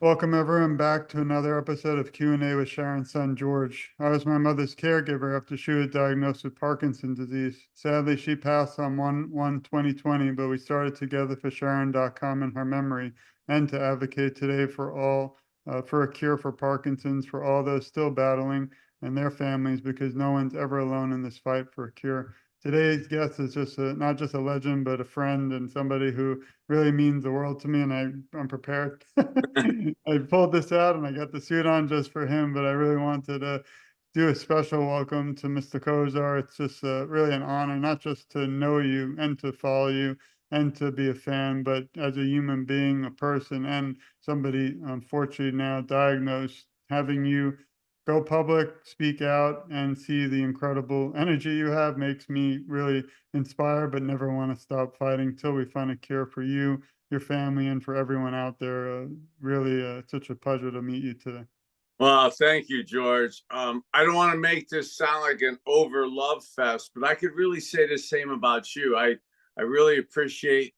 Welcome everyone back to another episode of Q&A with Sharon's son, George. I was my mother's caregiver after she was diagnosed with Parkinson's disease. Sadly, she passed on 1/1/2020, but we started together for Sharon.com in her memory and to advocate today for a cure for Parkinson's for all those still battling and their families, because no one's ever alone in this fight for a cure. Today's guest is not just a legend, but a friend and somebody who really means the world to me, and I'm prepared. I pulled this out and I got the suit on just for him, but I really wanted to do a special welcome to Mr. Kosar. It's just really an honor, not just to know you and to follow you and to be a fan, but as a human being, a person, and somebody unfortunately now diagnosed, having you go public, speak out, and see the incredible energy you have makes me really inspired, but never want to stop fighting till we find a cure for you, your family, and for everyone out there. Really, such a pleasure to meet you today. Well, thank you, George. I don't want to make this sound like an over love fest, but I could really say the same about you. I really appreciate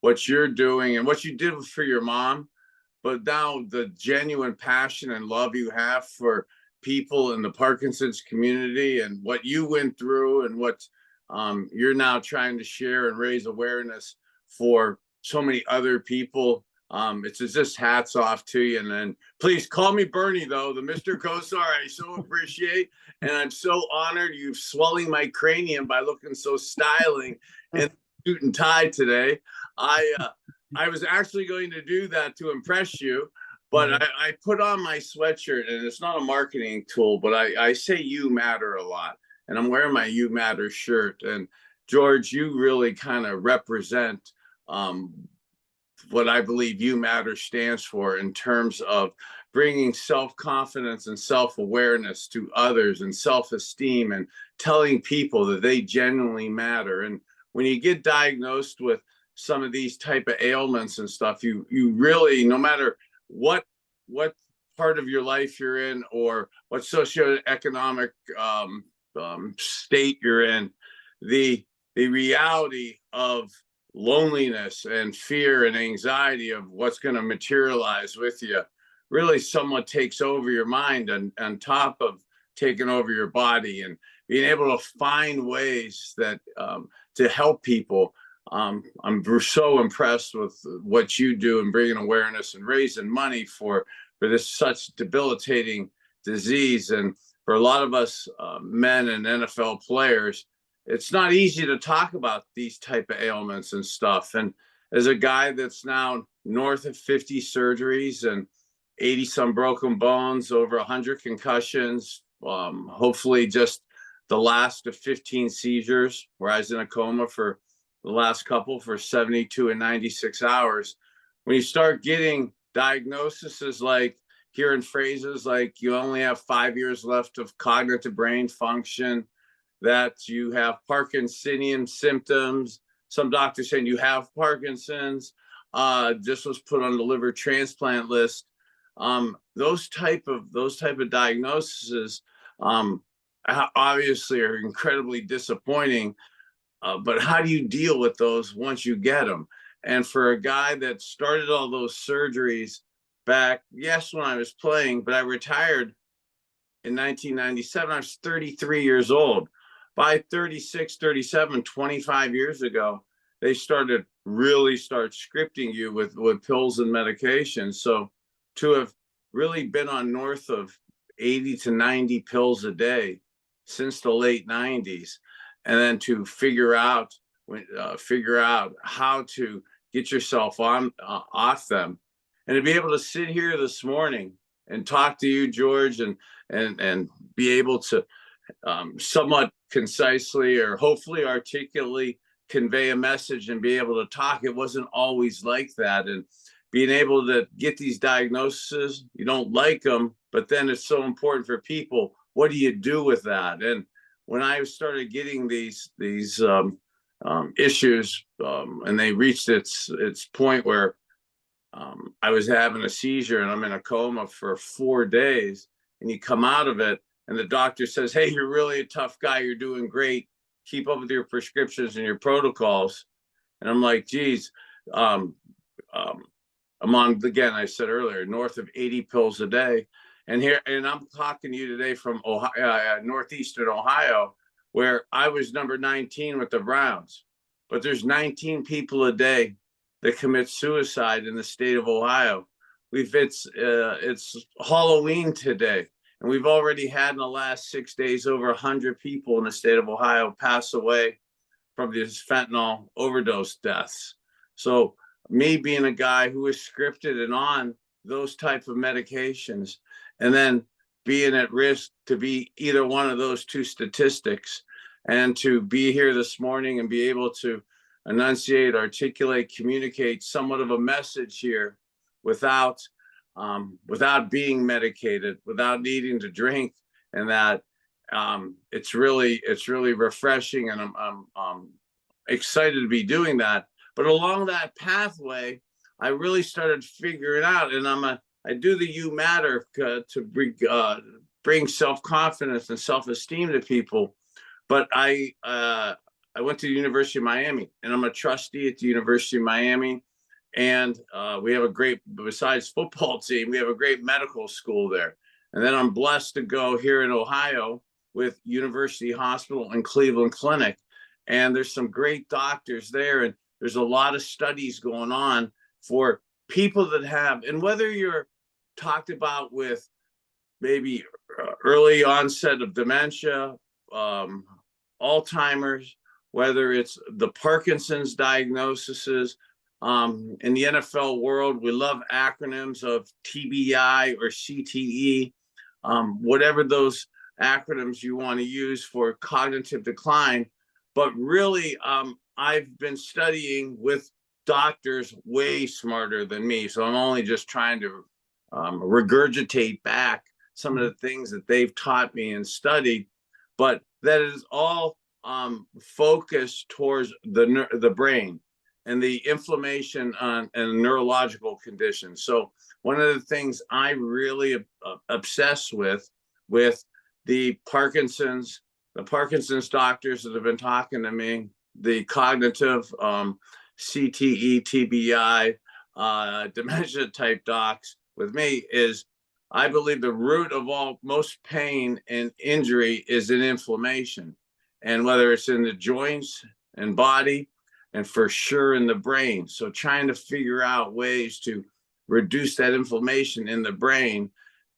what you're doing and what you did for your mom, but now the genuine passion and love you have for people in the Parkinson's community and what you went through and what you're now trying to share and raise awareness for so many other people. It's just hats off to you. And then please call me Bernie, though, the Mr. Kosar. I so appreciate. And I'm so honored you've swelling my cranium by looking so styling in suit and tie today. I was actually going to do that to impress you, but I put on my sweatshirt, and it's not a marketing tool, but I say you matter a lot. And I'm wearing my You Matter shirt. And George, you really kind of represent what I believe You Matter stands for in terms of bringing self-confidence and self-awareness to others and self-esteem and telling people that they genuinely matter. And when you get diagnosed with some of these type of ailments and stuff, you really, no matter what part of your life you're in or what socioeconomic state you're in, the reality of loneliness and fear and anxiety of what's going to materialize with you really somewhat takes over your mind, and on top of taking over your body, and being able to find ways that to help people. I'm so impressed with what you do and bringing awareness and raising money for this such debilitating disease. And for a lot of us men and NFL players, it's not easy to talk about these type of ailments and stuff. And as a guy that's now north of 50 surgeries and 80 some broken bones, over 100 concussions, hopefully just the last of 15 seizures, where I was in a coma for the last couple for 72 and 96 hours. When you start getting diagnoses like hearing phrases like you only have 5 years left of cognitive brain function, that you have Parkinsonian symptoms, some doctors saying you have Parkinson's, this was put on the liver transplant list. Those type of diagnoses obviously are incredibly disappointing. But how do you deal with those once you get them? And for a guy that started all those surgeries back, yes, when I was playing, but I retired in 1997, I was 33 years old. By 36, 37, 25 years ago, they start scripting you with pills and medications. So to have really been on north of 80 to 90 pills a day since the late 90s, and then to figure out how to get yourself off them, and to be able to sit here this morning and talk to you, George, and be able to somewhat concisely or hopefully articulately convey a message and be able to talk. It wasn't always like that. And being able to get these diagnoses, you don't like them, but then it's so important for people. What do you do with that? And when I started getting these issues, and they reached its point where I was having a seizure and I'm in a coma for 4 days, and you come out of it and the doctor says, "Hey, you're really a tough guy. You're doing great. Keep up with your prescriptions and your protocols." And I'm like, geez, I'm on, again, I said earlier, north of 80 pills a day. And I'm talking to you today from Ohio, northeastern Ohio, where I was number 19 with the Browns. But there's 19 people a day that commit suicide in the state of Ohio. It's Halloween today, and we've already had in the last 6 days over 100 people in the state of Ohio pass away from these fentanyl overdose deaths. So me being a guy who is scripted and on those type of medications, and then being at risk to be either one of those two statistics, and to be here this morning and be able to enunciate, articulate, communicate somewhat of a message here without being medicated, without needing to drink, and that it's really refreshing, and I'm excited to be doing that. But along that pathway, I really started figuring out, and I do the You Matter to bring self-confidence and self-esteem to people. But I went to the University of Miami, and I'm a trustee at the University of Miami. And we have a great, besides football team, we have a great medical school there. And then I'm blessed to go here in Ohio with University Hospital and Cleveland Clinic. And there's some great doctors there. And there's a lot of studies going on for people that have, and whether you're talked about with maybe early onset of dementia, Alzheimer's, whether it's the Parkinson's diagnoses. In the NFL world, we love acronyms of TBI or CTE, whatever those acronyms you want to use for cognitive decline. But really, I've been studying with doctors way smarter than me. So I'm only just trying to regurgitate back some of the things that they've taught me and studied. But that is all focused towards the brain and the inflammation and neurological conditions. So one of the things I really obsess with the Parkinson's doctors that have been talking to me, the cognitive CTE, TBI, dementia type docs with me, is I believe the root of most pain and injury is in inflammation. And whether it's in the joints and body, and for sure in the brain. So trying to figure out ways to reduce that inflammation in the brain,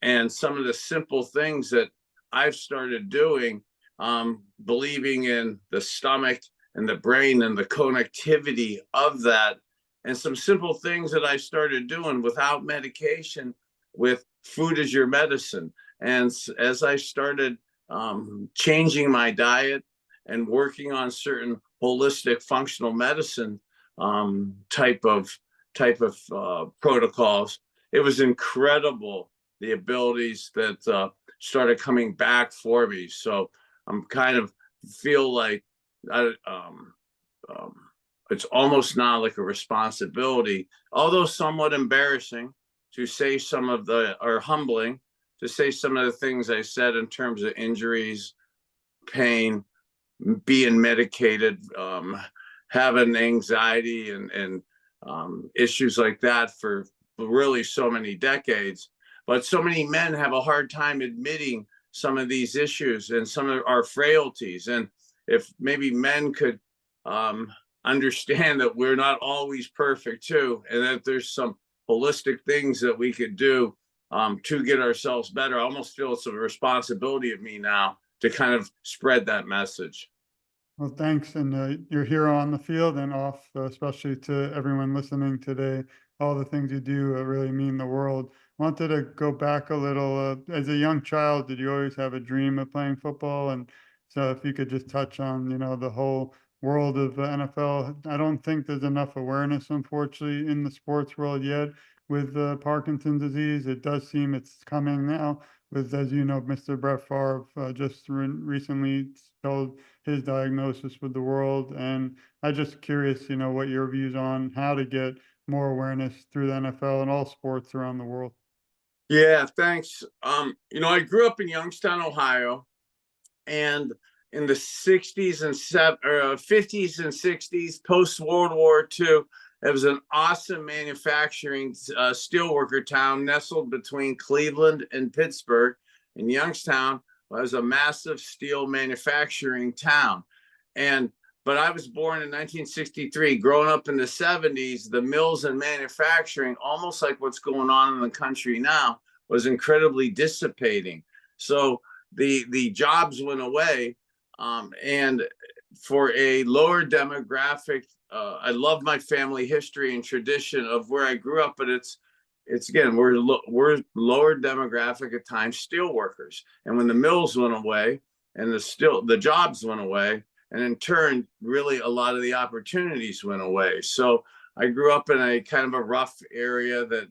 and some of the simple things that I've started doing, believing in the stomach and the brain and the connectivity of that, and some simple things that I started doing without medication, with food as your medicine. And as I started changing my diet and working on certain holistic functional medicine type of protocols, it was incredible, the abilities that started coming back for me. So I'm kind of feel like it's almost not like a responsibility, although somewhat embarrassing, to say humbling, to say some of the things I said in terms of injuries, pain, being medicated, having anxiety and issues like that for really so many decades. But so many men have a hard time admitting some of these issues and some of our frailties. And if maybe men could understand that we're not always perfect too, and that there's some holistic things that we could do to get ourselves better. I almost feel it's a responsibility of me now to kind of spread that message. Well, thanks. And you're here on the field and off, especially to everyone listening today. All the things you do really mean the world. Wanted to go back a little. As a young child, did you always have a dream of playing football? And so if you could just touch on, the whole world of the NFL. I don't think there's enough awareness, unfortunately, in the sports world yet with Parkinson's disease. It does seem it's coming now with, as you know, Mr. Brett Favre just recently told his diagnosis with the world. And I'm just curious, what your views on how to get more awareness through the NFL and all sports around the world. Yeah, thanks. I grew up in Youngstown, Ohio, and in the 50s and 60s, post World War II, It was an awesome manufacturing steelworker town nestled between Cleveland and Pittsburgh. And Youngstown was a massive steel manufacturing town. But I was born in 1963. Growing up in the 70s, the mills and manufacturing, almost like what's going on in the country now, was incredibly dissipating. So the jobs went away, and for a lower demographic, I love my family history and tradition of where I grew up, but it's again, we're lower demographic at times, steel workers. And when the mills went away and the jobs went away, and in turn, really a lot of the opportunities went away. So I grew up in a kind of a rough area that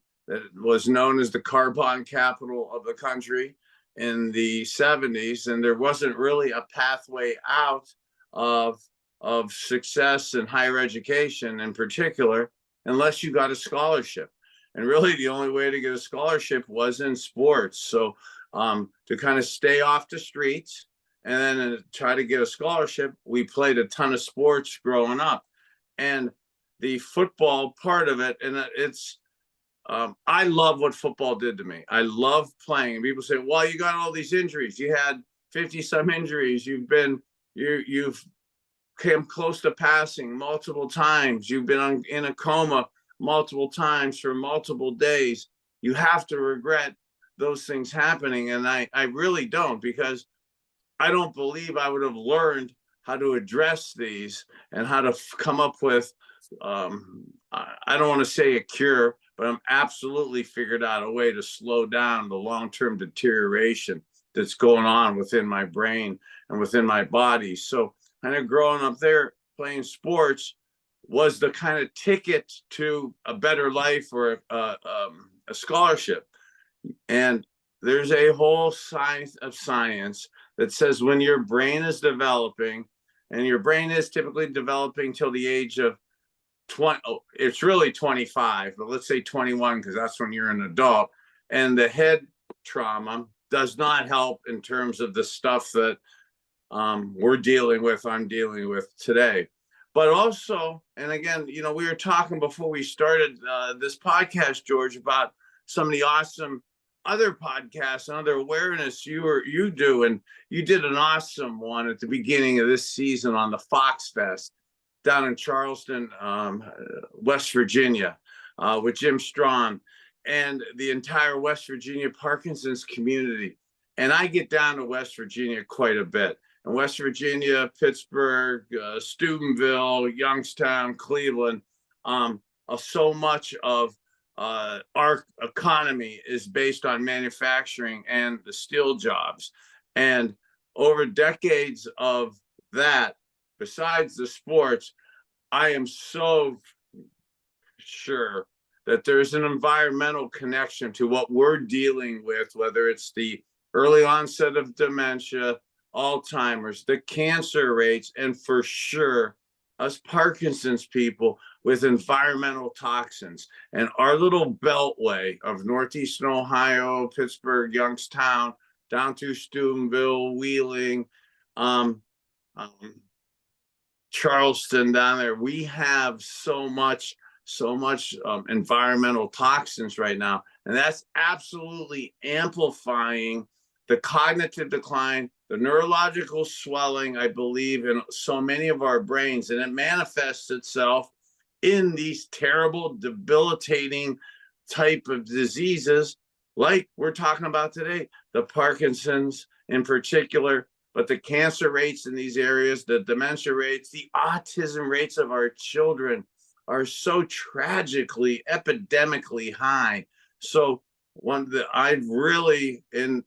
was known as the carbon capital of the country in the 70s. And there wasn't really a pathway out of success in higher education in particular, unless you got a scholarship. And really the only way to get a scholarship was in sports. So to kind of stay off the streets and then try to get a scholarship, we played a ton of sports growing up. And the football part of it, and I love what football did to me. I love playing. And people say, well, you got all these injuries. You had 50 some injuries. You've came close to passing multiple times. You've been in a coma multiple times for multiple days. You have to regret those things happening. And I really don't, because I don't believe I would have learned how to address these and how to come up with, I don't want to say a cure, but I'm absolutely figured out a way to slow down the long-term deterioration that's going on within my brain and within my body. So kind of growing up there playing sports was the kind of ticket to a better life or a scholarship. And there's a whole science of science that says when your brain is developing, and your brain is typically developing till the age of 20, it's really 25, but let's say 21, because that's when you're an adult. And the head trauma does not help in terms of the stuff that I'm dealing with today. But also, and again, we were talking before we started this podcast, George, about some of the awesome other podcasts and other awareness you do. And you did an awesome one at the beginning of this season on the Fox Fest down in Charleston, West Virginia, with Jim Strawn and the entire West Virginia Parkinson's community. And I get down to West Virginia quite a bit. In West Virginia, Pittsburgh, Steubenville, Youngstown, Cleveland, so much of our economy is based on manufacturing and the steel jobs. And over decades of that, besides the sports, I am so sure that there's an environmental connection to what we're dealing with, whether it's the early onset of dementia, Alzheimer's, the cancer rates, and for sure, us Parkinson's people with environmental toxins. And our little beltway of Northeastern Ohio, Pittsburgh, Youngstown, down through Steubenville, Wheeling, Charleston down there, we have so much environmental toxins right now. And that's absolutely amplifying the cognitive decline, the neurological swelling, I believe, in so many of our brains. And it manifests itself in these terrible, debilitating type of diseases like we're talking about today, the Parkinson's in particular, but the cancer rates in these areas, the dementia rates, the autism rates of our children are so tragically, epidemically high. So I've really, in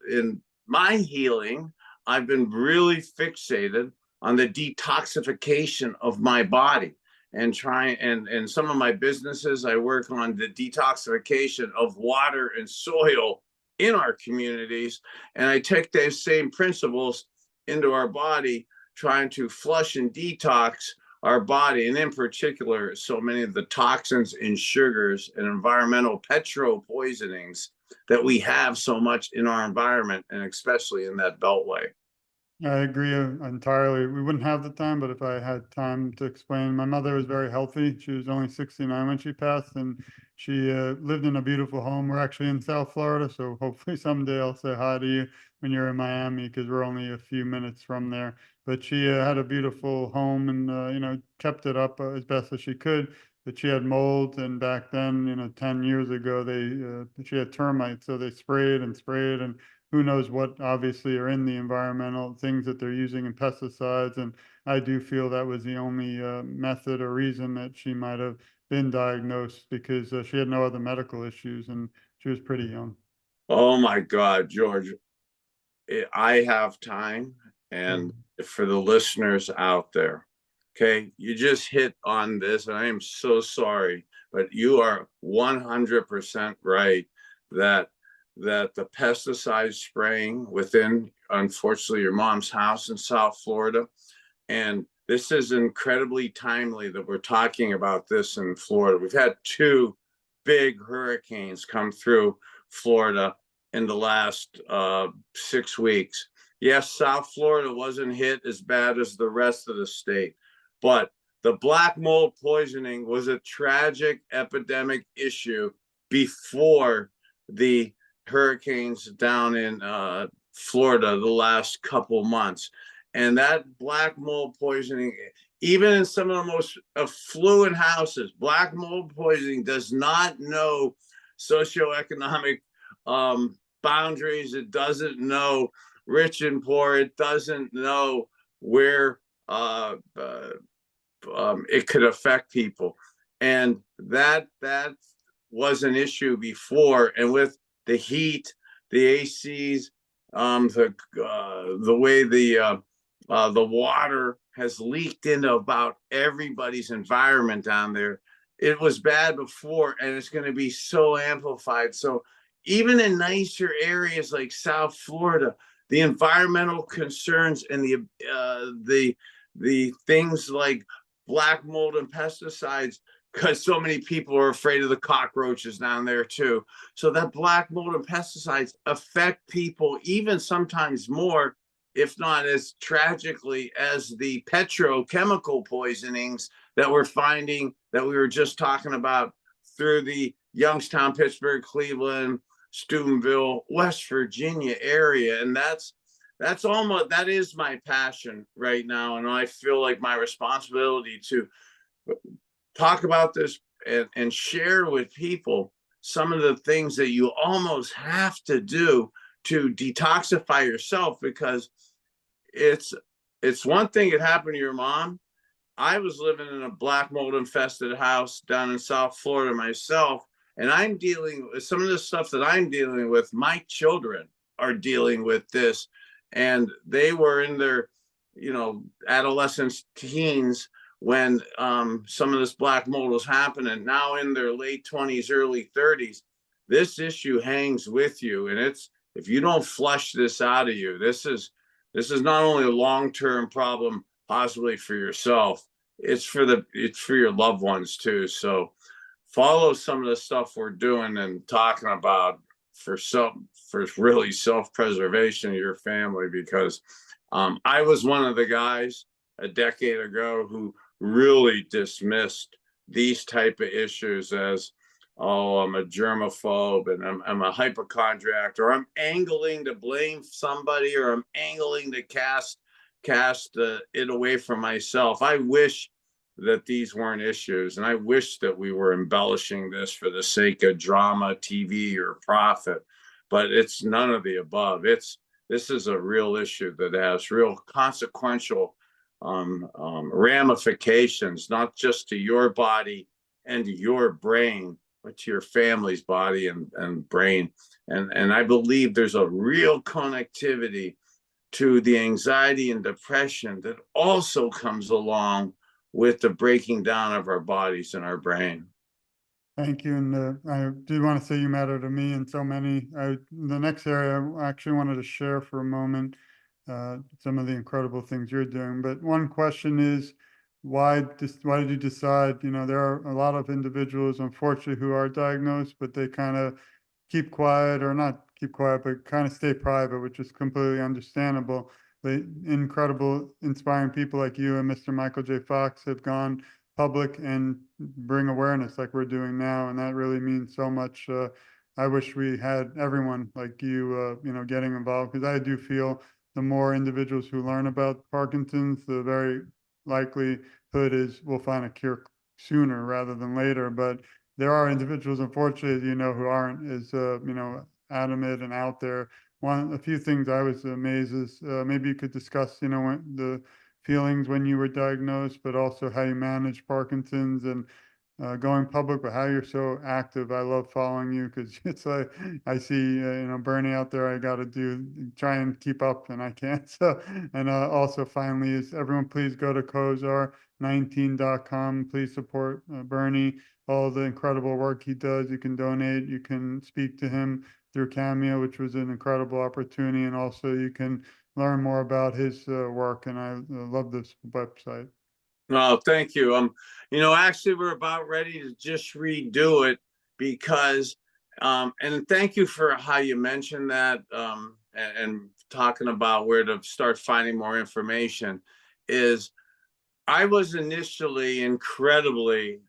my healing, I've been really fixated on the detoxification of my body and and some of my businesses, I work on the detoxification of water and soil in our communities. And I take those same principles into our body, trying to flush and detox our body. And in particular, so many of the toxins in sugars and environmental petro poisonings that we have so much in our environment, and especially in that beltway. I agree entirely. We wouldn't have the time, but if I had time to explain, my mother was very healthy. She was only 69 when she passed, and she lived in a beautiful home. We're actually in South Florida, so hopefully someday I'll say hi to you when you're in Miami, because we're only a few minutes from there. But she had a beautiful home and, kept it up as best as she could. But she had mold, and back then, 10 years ago, she had termites, so they sprayed and sprayed, and who knows what obviously are in the environmental things that they're using in pesticides. And I do feel that was the only method or reason that she might have been diagnosed, because she had no other medical issues and she was pretty young. Oh my God, George, I have time. And Mhm. for the listeners out there, okay, you just hit on this, and I am so sorry, but you are 100% right that the pesticide spraying within, unfortunately, your mom's house in South Florida, and this is incredibly timely that we're talking about this in Florida. We've had two big hurricanes come through Florida in the last 6 weeks. Yes, South Florida wasn't hit as bad as the rest of the state, but the black mold poisoning was a tragic epidemic issue before the hurricanes down in Florida the last couple months. And that black mold poisoning, even in some of the most affluent houses, black mold poisoning does not know socioeconomic boundaries. It doesn't know rich and poor. It doesn't know where it could affect people. And that was an issue before. And with the heat, the ACs, the way the water has leaked into about everybody's environment down there. It was bad before, and it's going to be so amplified. So even in nicer areas like South Florida, the environmental concerns and the things like black mold and pesticides, because so many people are afraid of the cockroaches down there too. So that black mold and pesticides affect people even sometimes more, if not as tragically, as the petrochemical poisonings that we're finding, that we were just talking about, through the Youngstown, Pittsburgh, Cleveland, Steubenville, West Virginia area. And that is my passion right now. And I feel like my responsibility to talk about this and share with people some of the things that you almost have to do to detoxify yourself, because it's one thing it happened to your mom. I was living in a black mold infested house down in South Florida myself, and I'm dealing with some of the stuff that I'm dealing with. My children are dealing with this, and they were in their, adolescence, teens, when some of this black mold was happening. Now in their late 20s, early 30s, this issue hangs with you, and it's, if you don't flush this out of you, this is not only a long-term problem possibly for yourself, it's for your loved ones too. So follow some of the stuff we're doing and talking about for really self-preservation of your family, because I was one of the guys a decade ago who really dismissed these type of issues as, oh, I'm a germaphobe and I'm a hypochondriac, or I'm angling to blame somebody, or I'm angling to cast it away from myself. I wish that these weren't issues, and I wish that we were embellishing this for the sake of drama, TV, or profit. But it's none of the above. This is a real issue that has real consequential ramifications, not just to your body and to your brain, but to your family's body and brain. And I believe there's a real connectivity to the anxiety and depression that also comes along with the breaking down of our bodies and our brain. Thank you. And I do want to say you matter to me and so many. The next area I actually wanted to share for a moment some of the incredible things you're doing. But one question is, why did you decide? There are a lot of individuals, unfortunately, who are diagnosed, but they kind of keep quiet, or not keep quiet, but kind of stay private, which is completely understandable. the incredible, inspiring people like you and Mr. Michael J. Fox have gone public and bring awareness like we're doing now. And that really means so much. I wish we had everyone like you, getting involved, because I do feel the more individuals who learn about Parkinson's, the very likelihood is we'll find a cure sooner rather than later. But there are individuals, unfortunately, as you know, who aren't as, adamant and out there. A few things I was amazed is maybe you could discuss, when the feelings when you were diagnosed, but also how you manage Parkinson's and going public, but how you're so active. I love following you because it's like I see, Bernie out there. I got to try and keep up, and I can't. So, and also finally, is everyone please go to Kosar19.com. Please support Bernie. All the incredible work he does. You can donate. You can speak to him through Cameo, which was an incredible opportunity, and also you can learn more about his work. And I love this website. Oh, thank you. Actually, we're about ready to just redo it because, and thank you for how you mentioned that, and talking about where to start finding more information. Is I was initially incredibly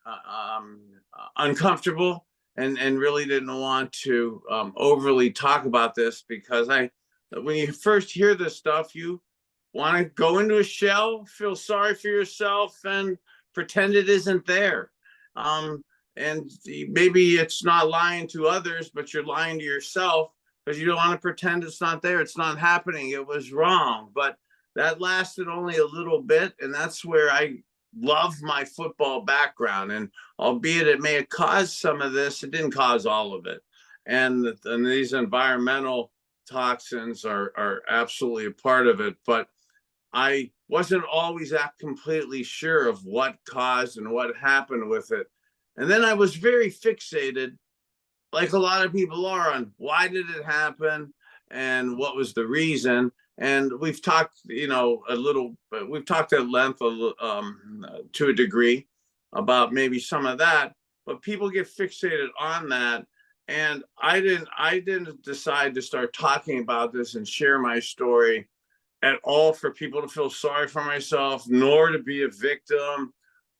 uncomfortable and really didn't want to overly talk about this because when you first hear this stuff, you want to go into a shell, feel sorry for yourself, and pretend it isn't there. And maybe it's not lying to others, but you're lying to yourself because you don't want to pretend it's not there. It's not happening. It was wrong. But that lasted only a little bit. And that's where I love my football background. And albeit it may have caused some of this, it didn't cause all of it. And these environmental toxins are absolutely a part of it. But I wasn't always that completely sure of what caused and what happened with it. And then I was very fixated, like a lot of people are, on why did it happen and what was the reason. And we've talked, we've talked at length to a degree about maybe some of that, but people get fixated on that. And I didn't decide to start talking about this and share my story at all for people to feel sorry for myself, nor to be a victim,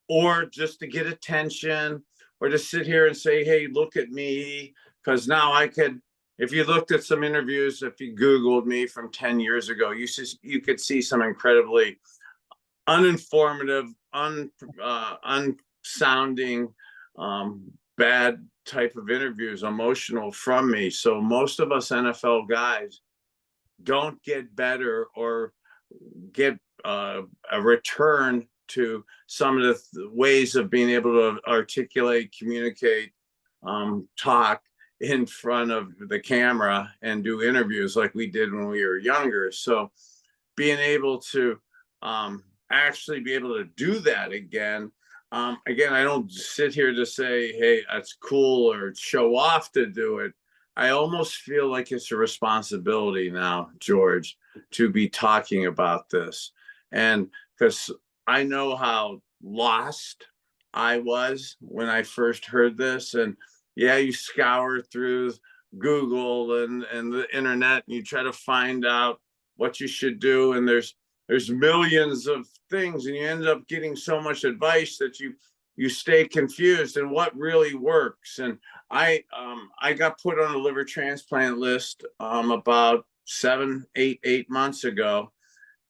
or just to get attention, or to sit here and say, hey, look at me. Because now if you looked at some interviews, if you Googled me from 10 years ago, you could see some incredibly uninformative, unsounding, bad type of interviews, emotional from me. So most of us NFL guys don't get better or get a return to some of the ways of being able to articulate, communicate, talk in front of the camera and do interviews like we did when we were younger. So being able to actually be able to do that again, I don't sit here to say, hey, that's cool or show off to do it. I almost feel like it's a responsibility now, George, to be talking about this. And because I know how lost I was when I first heard this. And yeah, you scour through Google and the internet and you try to find out what you should do. And there's millions of things and you end up getting so much advice that you stay confused and what really works. And I got put on a liver transplant list about 8 months ago.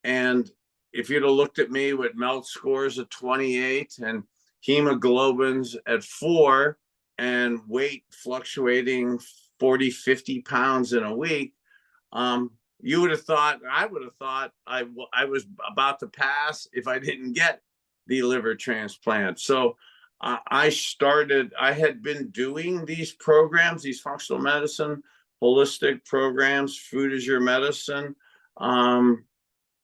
And if you'd have looked at me with MELT scores of 28 and hemoglobins at 4 and weight fluctuating 40, 50 pounds in a week, you would have thought, I would have thought I was about to pass if I didn't get the liver transplant. So I had been doing these programs, these functional medicine, holistic programs, food is your medicine,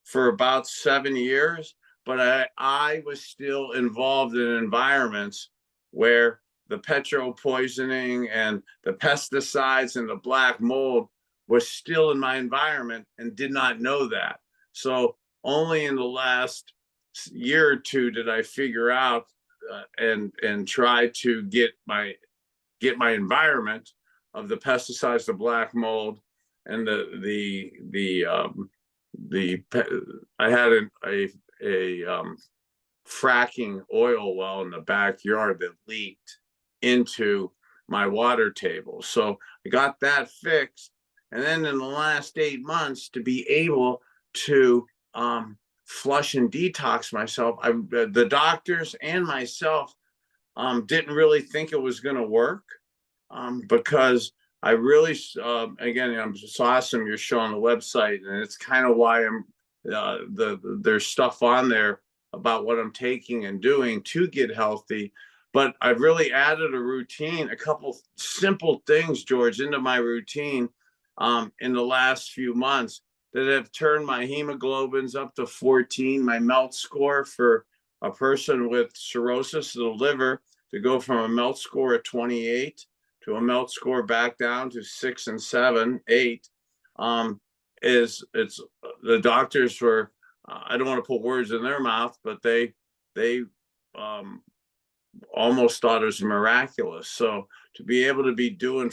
for about 7 years, but I was still involved in environments where the petro poisoning and the pesticides and the black mold was still in my environment and did not know that. So only in the last year or two did I figure out and try to get my environment of the pesticides, the black mold, and the I had a fracking oil well in the backyard that leaked into my water table. So I got that fixed. And then in the last 8 months, to be able to flush and detox myself, the doctors and myself didn't really think it was going to work because I really, again, I'm just awesome. You're showing the website, and it's kind of why there's stuff on there about what I'm taking and doing to get healthy. But I've really added a routine, a couple simple things, George, into my routine in the last few months that have turned my hemoglobins up to 14, my MELT score for a person with cirrhosis of the liver to go from a MELT score of 28 to a MELT score back down to 6 and 7, 8. It's the doctors were, I don't want to put words in their mouth, but they almost thought it was miraculous. So to be able to be doing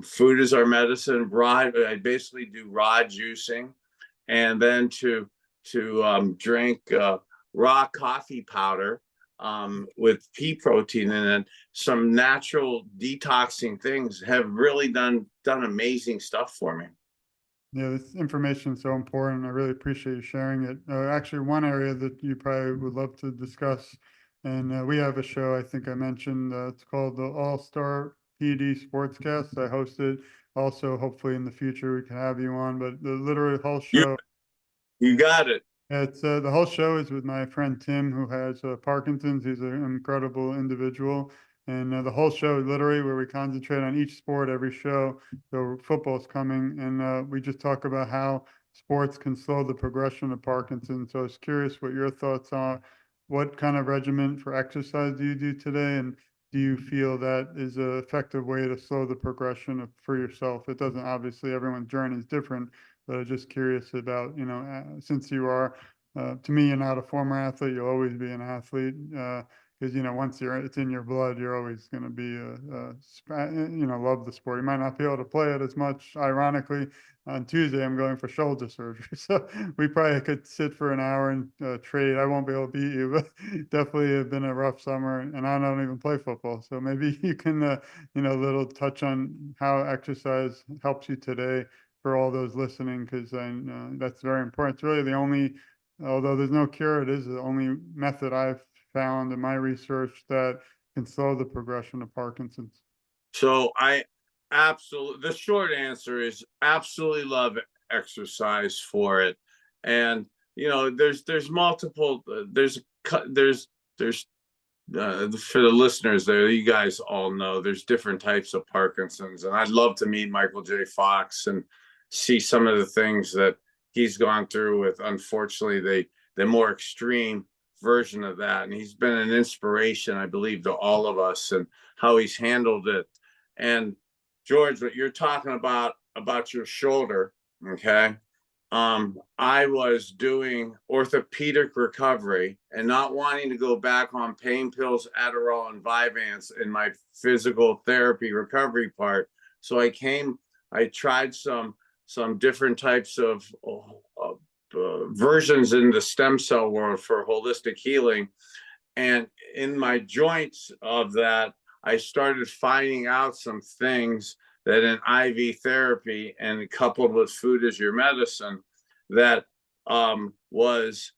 food as our medicine, I basically do raw juicing, and then to drink raw coffee powder with pea protein in it, some natural detoxing things have really done amazing stuff for me. Yeah, this information is so important. I really appreciate you sharing it. Actually, one area that you probably would love to discuss, and we have a show, I think I mentioned, it's called the All-Star PD Sportscast. I host it. Also, hopefully in the future we can have you on, but the literally whole show. You got it. It's the whole show is with my friend Tim, who has Parkinson's. He's an incredible individual, and the whole show literally where we concentrate on each sport every show. So football's coming, and we just talk about how sports can slow the progression of Parkinson's. So I was curious what your thoughts are. What kind of regimen for exercise do you do today, and do you feel that is an effective way to slow the progression for yourself? It doesn't, obviously everyone's journey is different, but I was just curious about, since you are, to me, you're not a former athlete, you'll always be an athlete, because, once it's in your blood, you're always going to be, love the sport. You might not be able to play it as much. Ironically, on Tuesday, I'm going for shoulder surgery. So we probably could sit for an hour and trade. I won't be able to beat you, but definitely have been a rough summer, and I don't even play football. So maybe you can, little touch on how exercise helps you today for all those listening, because that's very important. It's really the only, although there's no cure, it is the only method I've found in my research that can slow the progression of Parkinson's. So the short answer is absolutely love exercise for it. And, there's multiple, there's for the listeners there, you guys all know there's different types of Parkinson's, and I'd love to meet Michael J. Fox and see some of the things that he's gone through with, unfortunately, the more extreme version of that. And he's been an inspiration, I believe, to all of us, and how he's handled it. And George, what you're talking about your shoulder, okay? I was doing orthopedic recovery and not wanting to go back on pain pills, Adderall, and Vyvanse in my physical therapy recovery part. So I tried some different types of versions in the stem cell world for holistic healing. And in my joints of that, I started finding out some things that in IV therapy and coupled with food as your medicine, that was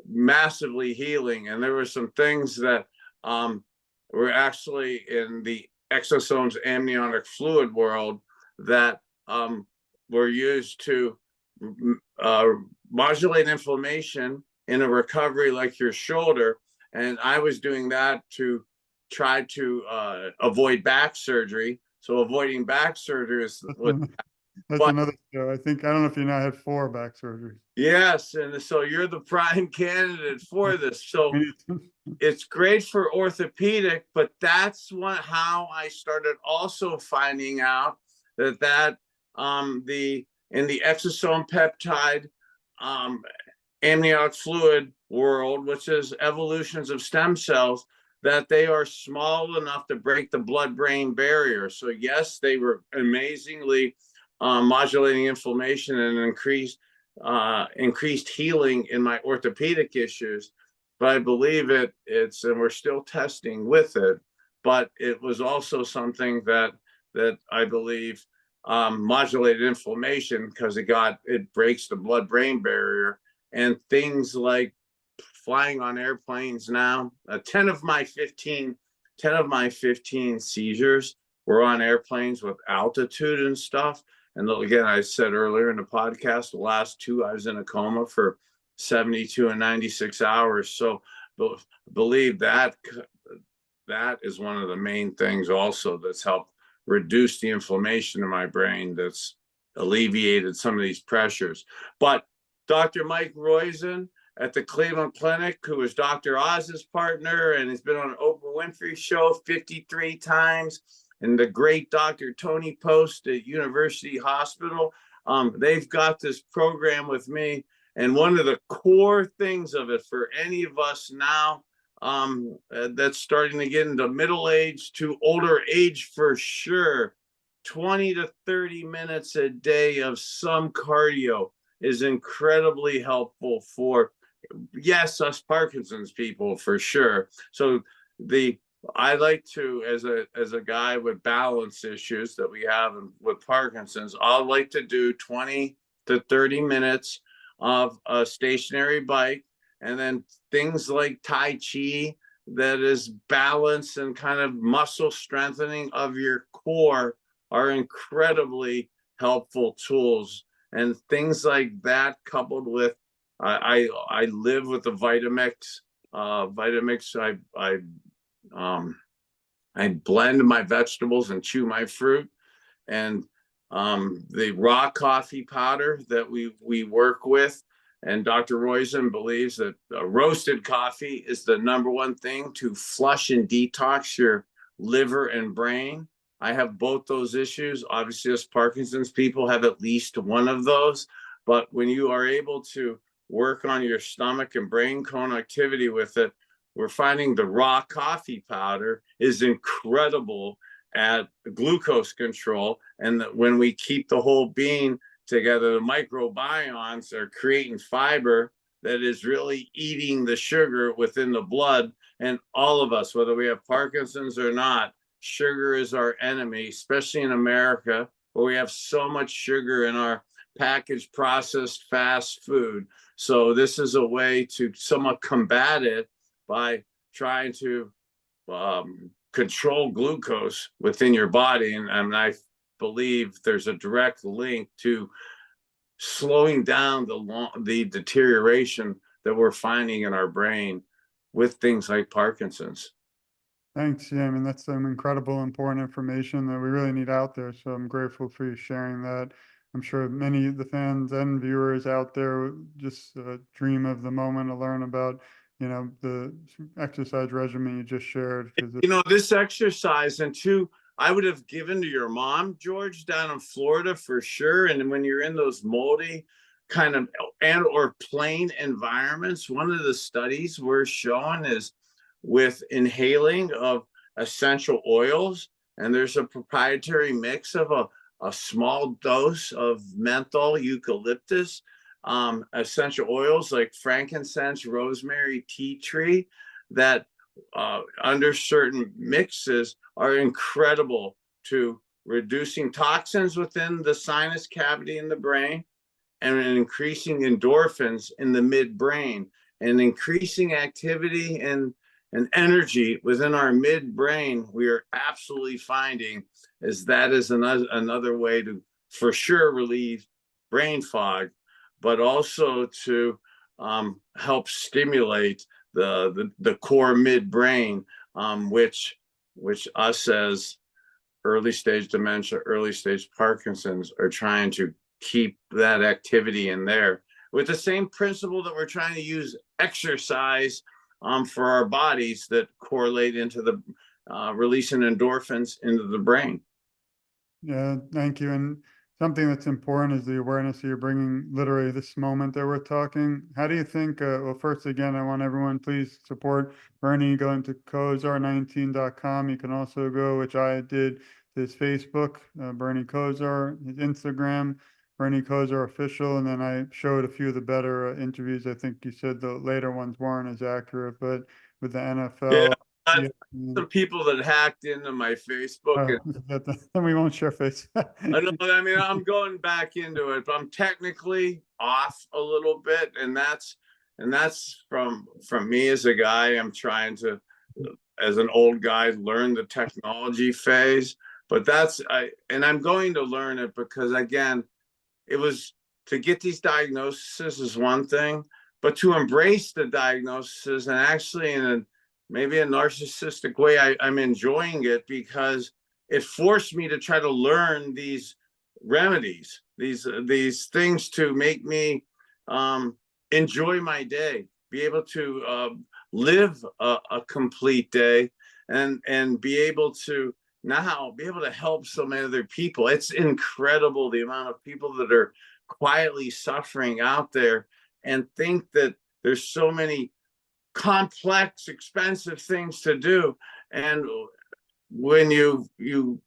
massively healing. And there were some things that were actually in the exosomes amniotic fluid world that were used to modulate inflammation in a recovery like your shoulder. And I was doing that to try to avoid back surgery. So avoiding back surgery is That's another show. I don't know if you now had 4 back surgeries. Yes, and so you're the prime candidate for this. So it's great for orthopedic, but that's how I started also finding out that in the exosome peptide amniotic fluid world, which is evolutions of stem cells, that they are small enough to break the blood-brain barrier. So yes, they were amazingly modulating inflammation and increased increased healing in my orthopedic issues. But I believe it's, and we're still testing with it, but it was also something that I believe modulated inflammation, because it breaks the blood-brain barrier, and things like flying on airplanes now. 10 of my 15 seizures were on airplanes with altitude and stuff. And again, I said earlier in the podcast, the last two, I was in a coma for 72 and 96 hours. So believe that is one of the main things also that's helped reduce the inflammation in my brain, that's alleviated some of these pressures. But Dr. Mike Roizen at the Cleveland Clinic, who is Dr. Oz's partner, and has been on Oprah Winfrey Show 53 times, and the great Dr. Tony Post at University Hospital. They've got this program with me. And one of the core things of it for any of us now that's starting to get into middle age to older age for sure, 20 to 30 minutes a day of some cardio is incredibly helpful for, yes, us Parkinson's people for sure. So I like to, as a guy with balance issues that we have with Parkinson's, I like to do 20 to 30 minutes of a stationary bike, and then things like Tai Chi, that is balance and kind of muscle strengthening of your core, are incredibly helpful tools. And things like that, coupled with, I live with the Vitamix. I blend my vegetables and chew my fruit, and the raw coffee powder that we work with. And Dr. Roizen believes that roasted coffee is the #1 thing to flush and detox your liver and brain. I have both those issues. Obviously, us Parkinson's people have at least one of those. But when you are able to work on your stomach and brain connectivity with it, we're finding the raw coffee powder is incredible at glucose control. And that when we keep the whole bean together, the microbiomes are creating fiber that is really eating the sugar within the blood. And all of us, whether we have Parkinson's or not, sugar is our enemy, especially in America, where we have so much sugar in our packaged, processed, fast food. So this is a way to somewhat combat it by trying to control glucose within your body. And I believe there's a direct link to slowing down the deterioration that we're finding in our brain with things like Parkinson's. Thanks. Yeah, I mean, that's some incredible, important information that we really need out there. So I'm grateful for you sharing that. I'm sure many of the fans and viewers out there just dream of the moment to learn about, the exercise regimen you just shared. This exercise, and two, I would have given to your mom, George, down in Florida for sure. And when you're in those moldy kind of or plain environments, one of the studies we're showing is with inhaling of essential oils. And there's a proprietary mix of a small dose of menthol, eucalyptus, essential oils like frankincense, rosemary, tea tree, that under certain mixes are incredible to reducing toxins within the sinus cavity in the brain, and increasing endorphins in the midbrain, and increasing activity and energy within our midbrain. We are absolutely finding that is another way to for sure relieve brain fog, but also to help stimulate the core midbrain, which us as early stage dementia, early stage Parkinson's are trying to keep that activity in there, with the same principle that we're trying to use exercise for our bodies that correlate into the releasing endorphins into the brain. Yeah, thank you. And something that's important is the awareness that you're bringing literally this moment that we're talking. How do you think, well, first, again, I want everyone, please support Bernie, go into Kosar19.com. You can also go, which I did, to his Facebook, Bernie Kosar, his Instagram, Bernie Kosar official, and then I showed a few of the better interviews. I think you said the later ones weren't as accurate, but with the Yeah, NFL, I, yeah. the people that hacked into my Facebook, and Then we won't share face. I know. I mean, I'm going back into it, but I'm technically off a little bit, and that's from me as a guy. I'm trying to, as an old guy, learn the technology phase. But I'm going to learn it because again, it was to get these diagnoses is one thing, but to embrace the diagnosis and actually in maybe a narcissistic way, I'm enjoying it because it forced me to try to learn these remedies, these things to make me enjoy my day, be able to live a complete day, and be able to now be able to help so many other people. It's incredible the amount of people that are quietly suffering out there and think that there's so many complex, expensive things to do. And when you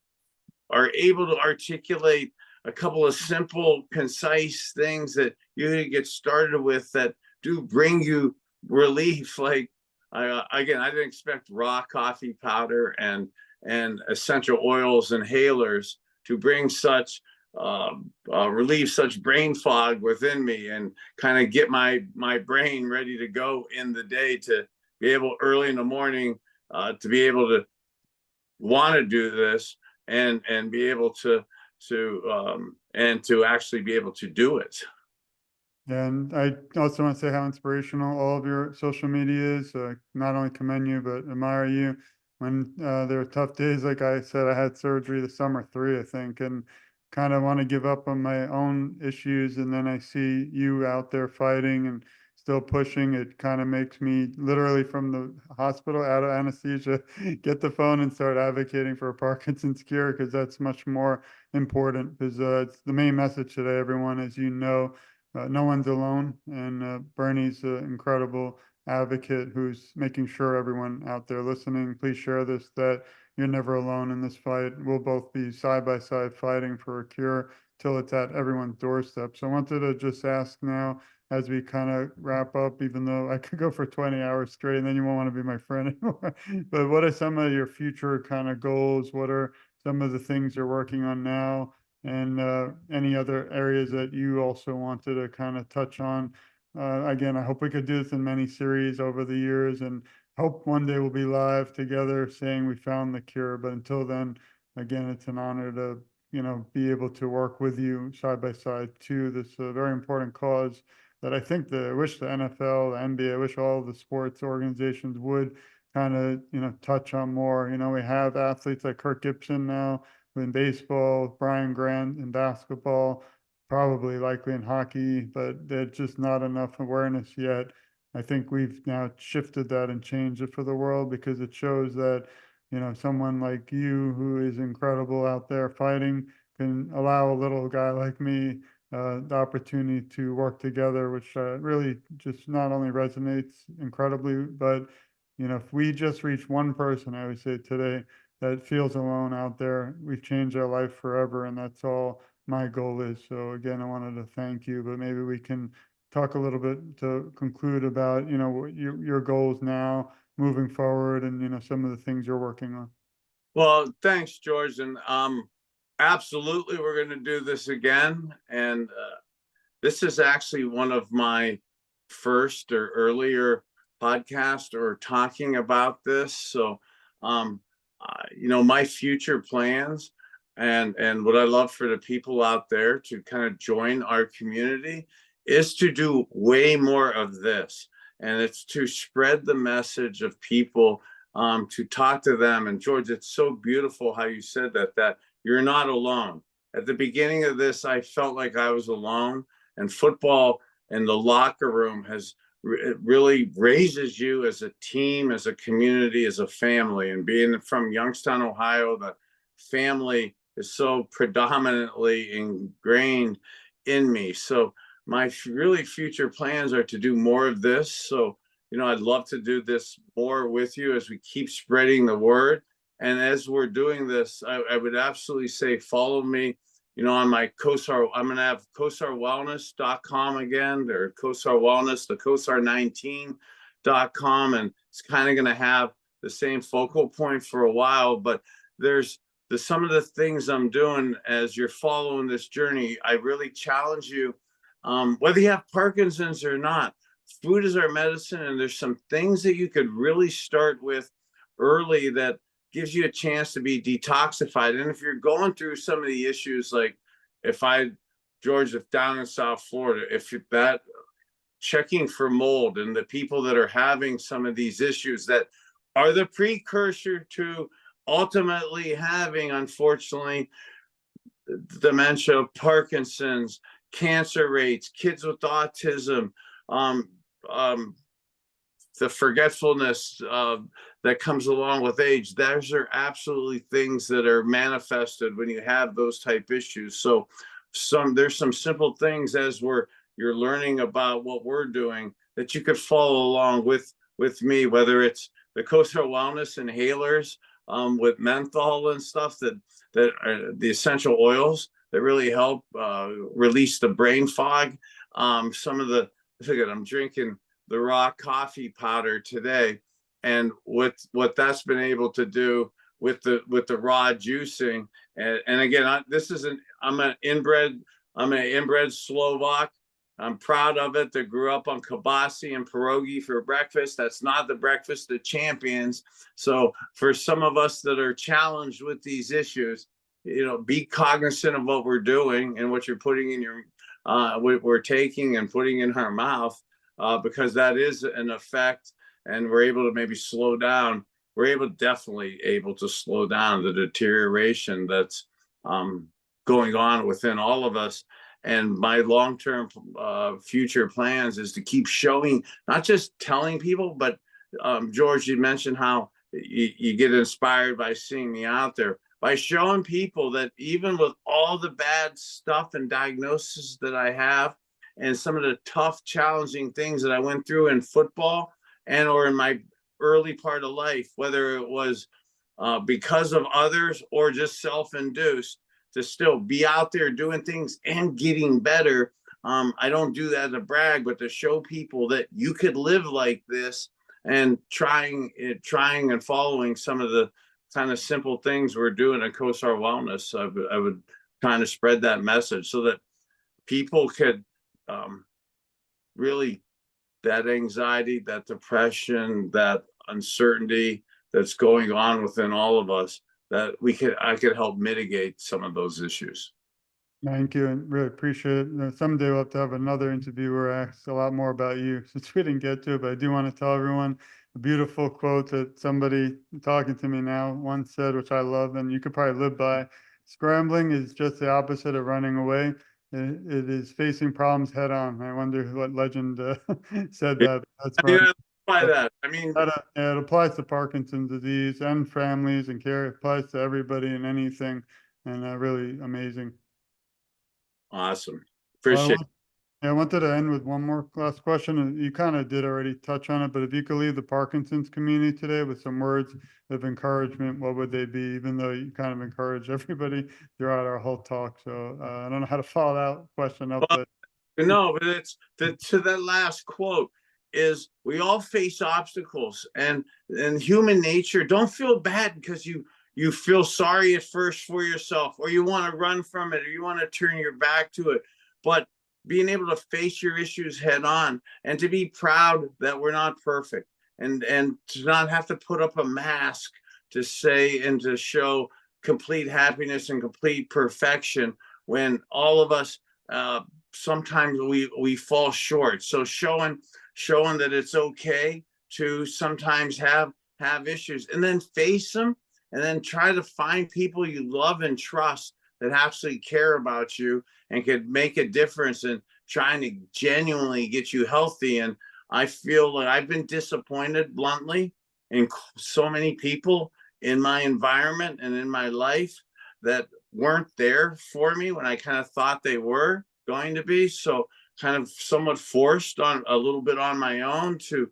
are able to articulate a couple of simple, concise things that you can get started with that do bring you relief, like again, I didn't expect raw coffee powder and essential oils inhalers to bring such relieve such brain fog within me and kind of get my brain ready to go in the day, to be able early in the morning to be able to want to do this and be able to and to actually be able to do it. And I also want to say how inspirational all of your social media is. Not only commend you, but admire you. When there are tough days, like I said, I had surgery the summer 3, I think, and kind of want to give up on my own issues. And then I see you out there fighting and still pushing. It kind of makes me literally from the hospital out of anesthesia, get the phone and start advocating for a Parkinson's cure, because that's much more important. Because it's the main message today, everyone, as you know. No one's alone, and Bernie's an incredible advocate who's making sure everyone out there listening, please share this, that you're never alone in this fight. We'll both be side by side fighting for a cure till it's at everyone's doorstep. So I wanted to just ask now, as we kind of wrap up, even though I could go for 20 hours straight and then you won't want to be my friend anymore, but what are some of your future kind of goals? What are some of the things you're working on now? And any other areas that you also wanted to kind of touch on? Again, I hope we could do this in many series over the years, and hope one day we'll be live together saying we found the cure. But until then, again, it's an honor to, be able to work with you side by side to this very important cause that I think I wish the NFL, the NBA, I wish all the sports organizations would kind of, touch on more. We have athletes like Kirk Gibson now in baseball, Brian Grant in basketball, probably likely in hockey, but there's just not enough awareness yet. I think we've now shifted that and changed it for the world, because it shows that, someone like you who is incredible out there fighting can allow a little guy like me the opportunity to work together, which really just not only resonates incredibly, but, if we just reach one person, I would say today, that feels alone out there, we've changed their life forever, and that's all my goal is. So again, I wanted to thank you, but maybe we can talk a little bit to conclude about, what your goals now moving forward, and, some of the things you're working on. Well, thanks, George, and absolutely, we're going to do this again. And this is actually one of my first or earlier podcasts or talking about this. So, my future plans and what I love for the people out there to kind of join our community is to do way more of this. And it's to spread the message of people, to talk to them. And George, it's so beautiful how you said that you're not alone. At the beginning of this, I felt like I was alone, and football and the locker room it really raises you as a team, as a community, as a family. And being from Youngstown, Ohio, the family is so predominantly ingrained in me. So my really future plans are to do more of this. So, I'd love to do this more with you as we keep spreading the word. And as we're doing this, I would absolutely say follow me on my Kosar, I'm going to have kosarwellness.com again, or Kosar Wellness, the kosar19.com. And it's kind of going to have the same focal point for a while, but there's some of the things I'm doing as you're following this journey. I really challenge you, whether you have Parkinson's or not, food is our medicine. And there's some things that you could really start with early that gives you a chance to be detoxified. And if you're going through some of the issues, like George, if down in South Florida, if that checking for mold and the people that are having some of these issues that are the precursor to ultimately having, unfortunately, dementia, Parkinson's, cancer rates, kids with autism, the forgetfulness that comes along with age. Those are absolutely things that are manifested when you have those type issues. So there's some simple things as you're learning about what we're doing that you could follow along with me, whether it's the Kosar Wellness inhalers with menthol and stuff that are the essential oils that really help release the brain fog. I'm drinking the raw coffee powder today, and what that's been able to do with the raw juicing. And again, I'm an inbred Slovak. I'm proud of it. That grew up on kibasi and pierogi for breakfast. That's not the breakfast of champions. So for some of us that are challenged with these issues, be cognizant of what we're doing and what you're putting in your, what we're taking and putting in our mouth, because that is an effect, and we're able to maybe slow down. We're definitely able to slow down the deterioration that's going on within all of us. And my long-term future plans is to keep showing, not just telling people, but George, you mentioned how you get inspired by seeing me out there, by showing people that even with all the bad stuff and diagnoses that I have, and some of the tough, challenging things that I went through in football or in my early part of life, whether it was because of others or just self-induced, to still be out there doing things and getting better. I don't do that to brag, but to show people that you could live like this, and trying and following some of the kind of simple things we're doing at Kosar Wellness. I would kind of spread that message so that people could really, that anxiety, that depression, that uncertainty that's going on within all of us, that I could help mitigate some of those issues. Thank you, and really appreciate it. Someday we'll have to have another interview where I ask a lot more about you, since we didn't get to it. But I do want to tell everyone a beautiful quote that somebody talking to me now once said, which I love, and you could probably live by. Scrambling is just the opposite of running away. It is facing problems head on. I wonder what legend said that. That's right. By that, I mean, it applies to Parkinson's disease and families and care. It applies to everybody and anything, and really amazing. Awesome. Appreciate it. I wanted to end with one more last question. You kind of did already touch on it, but if you could leave the Parkinson's community today with some words of encouragement, what would they be? Even though you kind of encourage everybody throughout our whole talk. So I don't know how to follow that question up, but no, but it's to that last quote is, we all face obstacles, and human nature. Don't feel bad because you feel sorry at first for yourself, or you want to run from it, or you want to turn your back to it. But being able to face your issues head on, and to be proud that we're not perfect, and to not have to put up a mask to say and to show complete happiness and complete perfection, when all of us sometimes we fall short. So showing that it's okay to sometimes have issues, and then face them, and then try to find people you love and trust that actually care about you and could make a difference in trying to genuinely get you healthy. And I feel like I've been disappointed, bluntly, in so many people in my environment and in my life that weren't there for me when I kind of thought they were going to be. So kind of somewhat forced on a little bit on my own to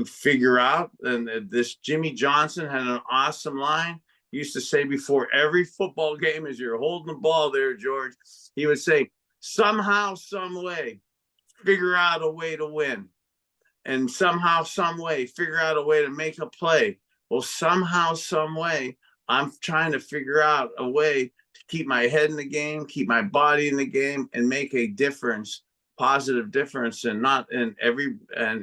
figure out. And this Jimmy Johnson had an awesome line. used to say before every football game, as you're holding the ball there, George, he would say, somehow, some way, figure out a way to win. And somehow, some way, figure out a way to make a play. Well, somehow, some way, I'm trying to figure out a way to keep my head in the game, keep my body in the game, and make a difference, positive difference, and not in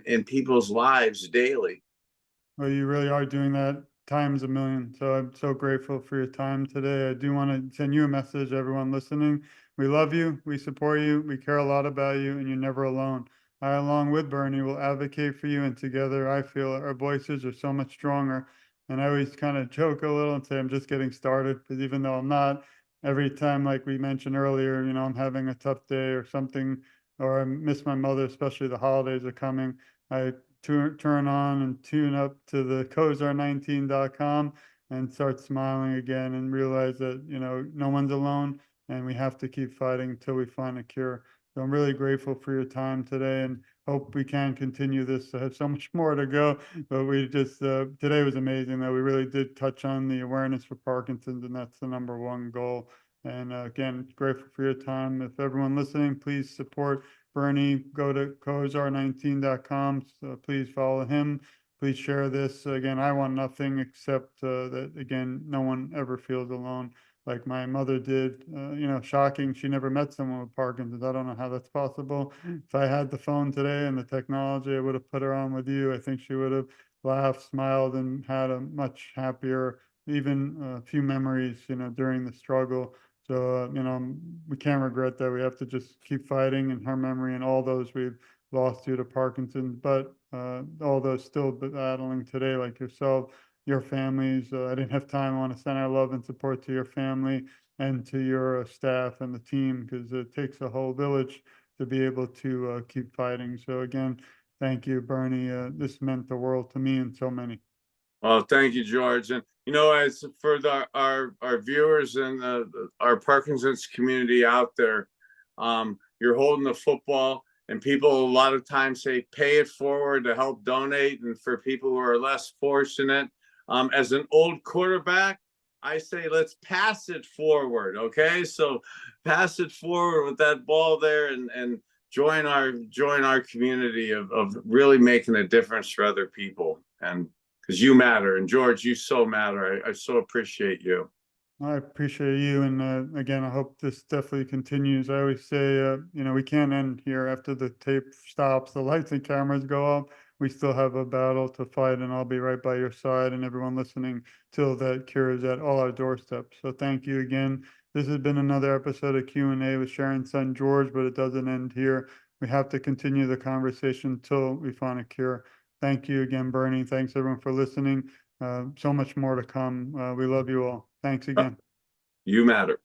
in people's lives daily. Well, you really are doing that times a million. So I'm so grateful for your time today. I do want to send you a message, everyone listening. We love you. We support you. We care a lot about you, and you're never alone. I, along with Bernie, will advocate for you. And together, I feel our voices are so much stronger. And I always kind of joke a little and say, I'm just getting started, because even though I'm not, every time, like we mentioned earlier, I'm having a tough day or something, or I miss my mother, especially the holidays are coming, I turn on and tune up to the Kosar19.com and start smiling again and realize that, no one's alone and we have to keep fighting until we find a cure. So I'm really grateful for your time today and hope we can continue this. I have so much more to go, but we just, today was amazing that we really did touch on the awareness for Parkinson's, and that's the number one goal. And again, grateful for your time. If everyone listening, please support Bernie, go to Kosar19.com. So please follow him. Please share this. Again, I want nothing except that, again, no one ever feels alone like my mother did. Shocking. She never met someone with Parkinson's. I don't know how that's possible. If I had the phone today and the technology, I would have put her on with you. I think she would have laughed, smiled, and had a much happier, even a few memories, during the struggle. So, we can't regret that. We have to just keep fighting in her memory and all those we've lost due to Parkinson's, but all those still battling today, like yourself, your families. I didn't have time. I want to send our love and support to your family and to your staff and the team, because it takes a whole village to be able to keep fighting. So again, thank you, Bernie. This meant the world to me and so many. Well, thank you, George. And as for our viewers and our Parkinson's community out there, you're holding the football, and people a lot of times say pay it forward to help donate. And for people who are less fortunate, as an old quarterback, I say let's pass it forward. Okay, so pass it forward with that ball there, and join our community of really making a difference for other people. And because you matter, and George, you so matter. I so appreciate you. I appreciate you. And again, I hope this definitely continues. I always say, we can't end here after the tape stops, the lights and cameras go up. We still have a battle to fight, and I'll be right by your side and everyone listening till that cure is at all our doorsteps. So thank you again. This has been another episode of Q&A with Sharon's son, George, but it doesn't end here. We have to continue the conversation till we find a cure. Thank you again, Bernie. Thanks everyone for listening. So much more to come. We love you all. Thanks again. You matter.